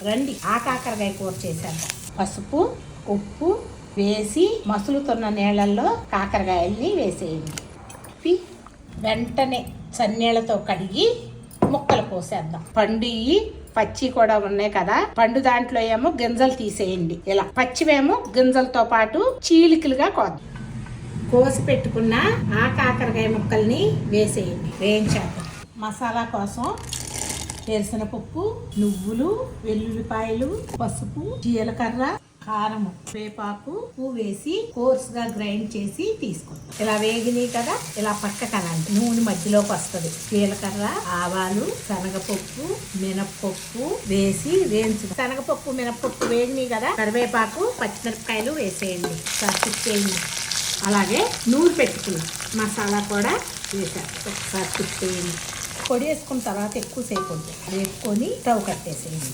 రండి ఆ కాకరకాయ కూర చేసేద్దాం. పసుపు ఉప్పు వేసి మసులుతున్న నీళ్ళల్లో కాకరకాయల్ని వేసేయండి. వెంటనే చన్నీళ్ళతో కడిగి ముక్కలు కోసేద్దాం. పండు పచ్చి కూడా ఉన్నాయి కదా, పండు దాంట్లో ఏమో గింజలు తీసేయండి. ఇలా పచ్చివేమో గింజలతో పాటు చీలికలుగా కోసి పెట్టుకున్న ఆ కాకరకాయ ముక్కల్ని వేసేయండి. వేయించేద్దాం. మసాలా కోసం వేరుశనగపప్పు, నువ్వులు, వెల్లుల్లిపాయలు, పసుపు, జీలకర్ర, కారం, వేపాకు, ఉప్పు వేసి కోర్సుగా గ్రైండ్ చేసి తీసుకుంటాం. ఇలా వేగినాయి కదా, ఇలా పక్కకనండి. నూనె మధ్యలోకి వస్తుంది. జీలకర్ర, ఆవాలు, శనగపప్పు, మినప్పప్పు వేసి వేయించు. శనగపప్పు మినప్పప్పు వేగినాయి కదా, కరివేపాకు, పచ్చిమిరపకాయలు వేసేయండి. తిప్పేయండి. అలాగే నూనె పెట్టుకుని మసాలా కూడా వేసారు. ఒకసారి తిప్పేయండి. పొడి వేసుకున్న తర్వాత ఎక్కువసేపు వేసుకొని స్టవ్ కట్టేసేయండి.